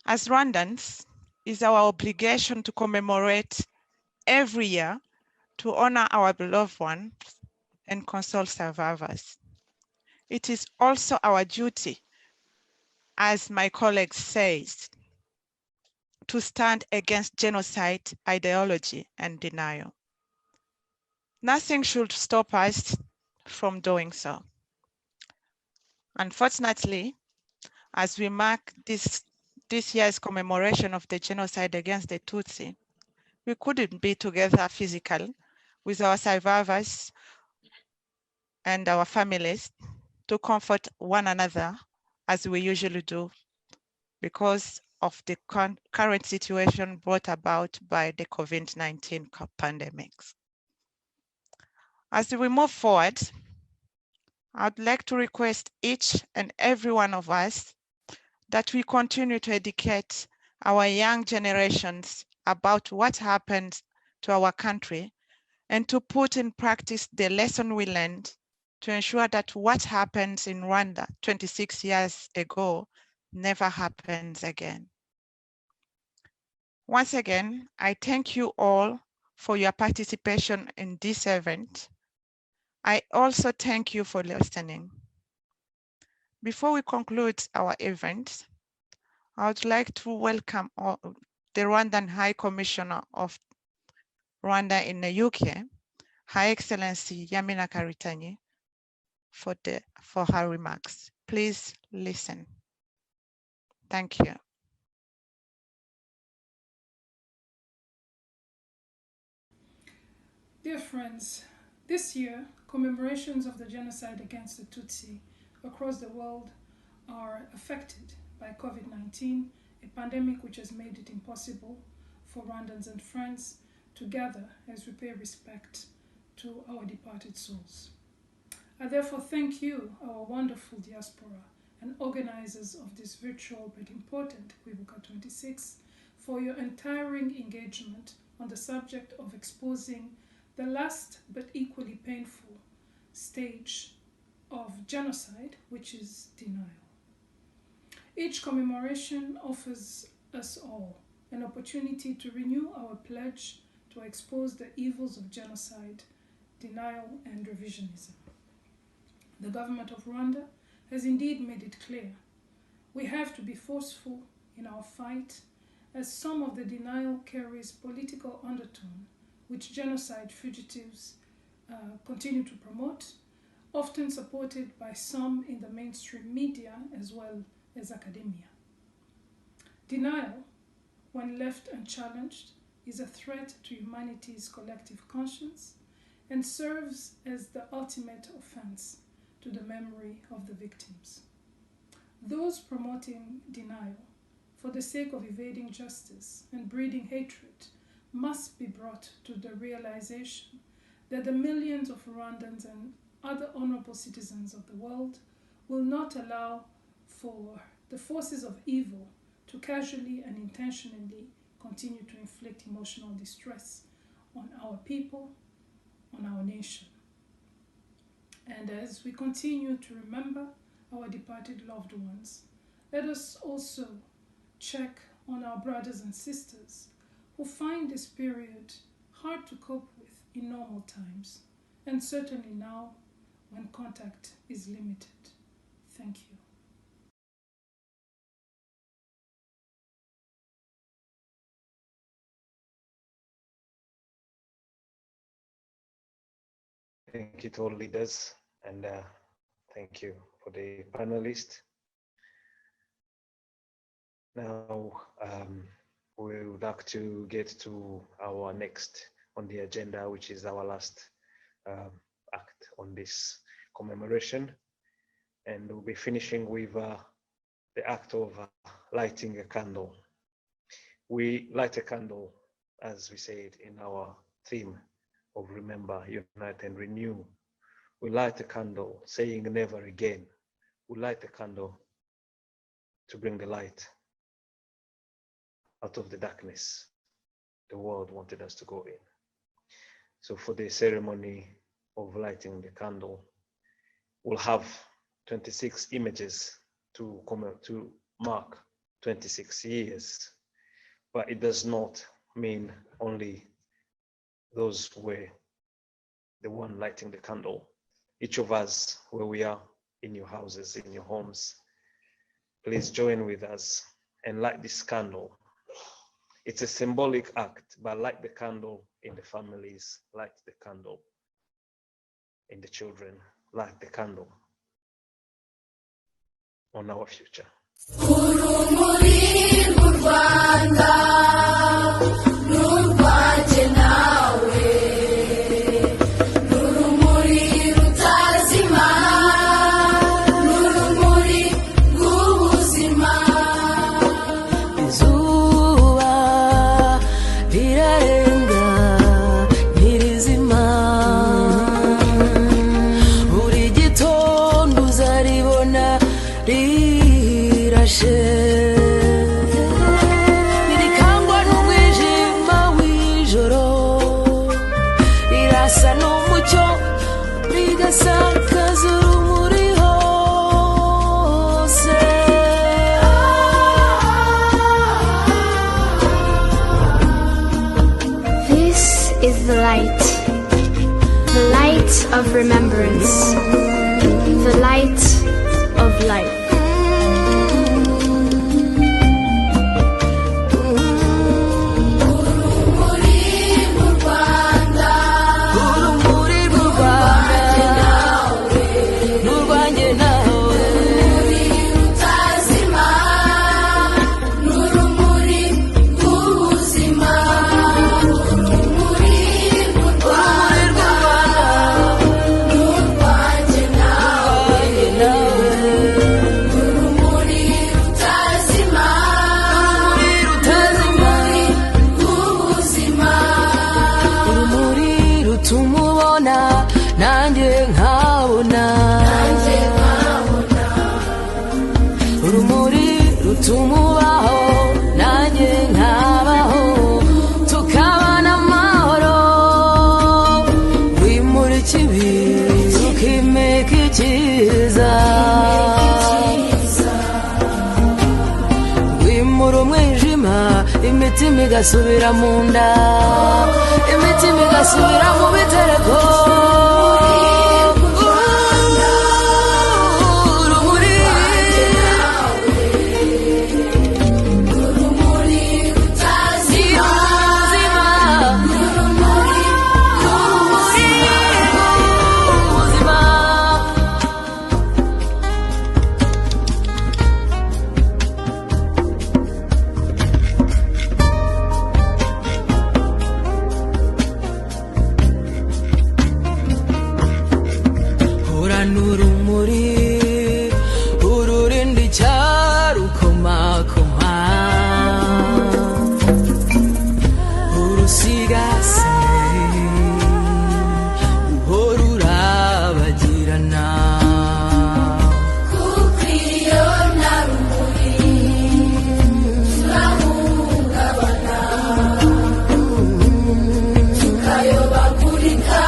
As Rwandans, it's our obligation to commemorate every year to honor our beloved ones and console survivors. It is also our duty, as my colleague says, to stand against genocide, ideology, and denial. Nothing should stop us from doing so. Unfortunately, as we mark this year's commemoration of the genocide against the Tutsi, we couldn't be together physically with our survivors and our families to comfort one another as we usually do because of the current situation brought about by the COVID-19 pandemic. As we move forward, I'd like to request each and every one of us that we continue to educate our young generations about what happened to our country and to put in practice the lesson we learned to ensure that what happened in Rwanda 26 years ago never happens again. Once again, I thank you all for your participation in this event. I also thank you for listening. Before we conclude our event, I would like to welcome the Rwandan High Commissioner of Rwanda in the UK, Her Excellency Yamina Karitanyi, for her remarks. Please listen. Thank you. Dear friends, this year, commemorations of the genocide against the Tutsi across the world are affected by COVID-19, a pandemic which has made it impossible for Rwandans and friends to gather as we pay respect to our departed souls. I therefore thank you, our wonderful diaspora and organizers of this virtual but important Kwibuka26, for your untiring engagement on the subject of exposing the last but equally painful stage of genocide, which is denial. Each commemoration offers us all an opportunity to renew our pledge to expose the evils of genocide, denial, and revisionism. The government of Rwanda has indeed made it clear we have to be forceful in our fight, as some of the denial carries political undertone which genocide fugitives continue to promote, often supported by some in the mainstream media as well as academia. Denial, when left unchallenged, is a threat to humanity's collective conscience and serves as the ultimate offense to the memory of the victims. Those promoting denial for the sake of evading justice and breeding hatred must be brought to the realization that the millions of Rwandans and other honorable citizens of the world will not allow for the forces of evil to casually and intentionally continue to inflict emotional distress on our people, on our nation. And as we continue to remember our departed loved ones, let us also check on our brothers and sisters who find this period hard to cope with in normal times, and certainly now when contact is limited. Thank you. Thank you to all leaders, and thank you for the panelists. Now, we would like to get to our next on the agenda, which is our last act on this commemoration. And we'll be finishing with the act of lighting a candle. We light a candle, as we said in our theme of Remember, Unite and Renew. We light a candle saying never again. We light a candle to bring the light out of the darkness the world wanted us to go in. So for the ceremony of lighting the candle, we'll have 26 images to mark 26 years, but it does not mean only those were the one lighting the candle. Each of us, where we are, in your houses, in your homes, please join with us and light this candle. It's a symbolic act, but light the candle in the families, light the candle in the children, light the candle on our future. Urumuri mu Rwanda, n'u Rwanda rirashe ntirikangwa n'umwijima w'ijoro rirasa n'umucyo rigasakaza urumuri hose. This is the light of remembrance, the light of life. Urumuri rutumubaho nanjye nkabaho tukabana amahoro wimura ikibi tukimeka icyiza wimura umwijima imitima igasubira mu nda imitima igasubira mu bitereko. Urumuri ururinda icyarukomakoma urusigasiye uhora urabagirana kuko iyo nta rumuri turahungabana tukayobagurika.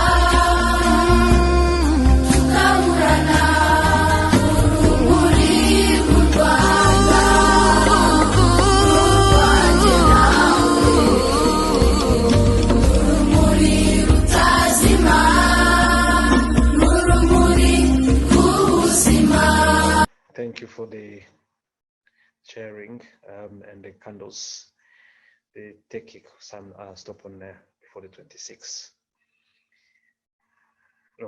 Thank you for the sharing and the candles. They take some stop on there before the 26.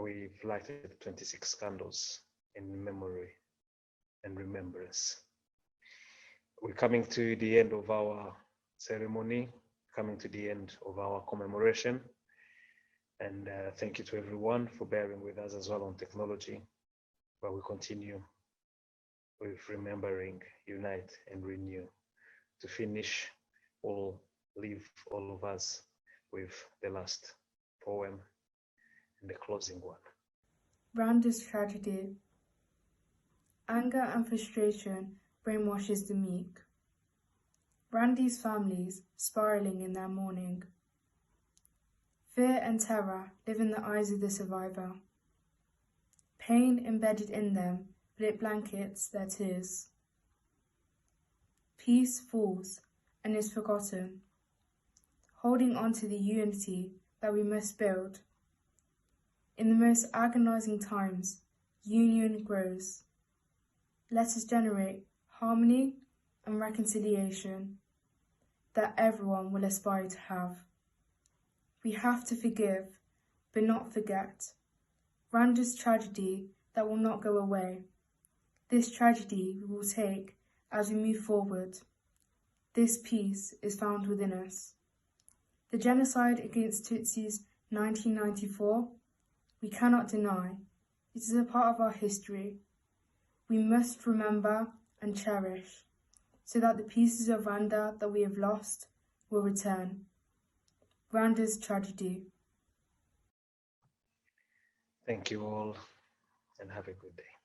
We've lighted 26 candles in memory and remembrance. We're coming to the end of our ceremony, coming to the end of our commemoration. And thank you to everyone for bearing with us as well on technology, but we continue with remembering, unite and renew. To finish, we'll leave all of us with the last poem and the closing one. Rwanda's tragedy. Anger and frustration brainwashes the meek. Randy's families spiraling in their mourning. Fear and terror live in the eyes of the survivor. Pain embedded in them, but it blankets their tears. Peace falls and is forgotten, holding on to the unity that we must build. In the most agonizing times, union grows. Let us generate harmony and reconciliation that everyone will aspire to have. We have to forgive, but not forget. Rwanda's tragedy that will not go away. This tragedy we will take as we move forward. This peace is found within us. The genocide against Tutsis 1994, we cannot deny. It is a part of our history. We must remember and cherish so that the pieces of Rwanda that we have lost will return. Rwanda's tragedy. Thank you all and have a good day.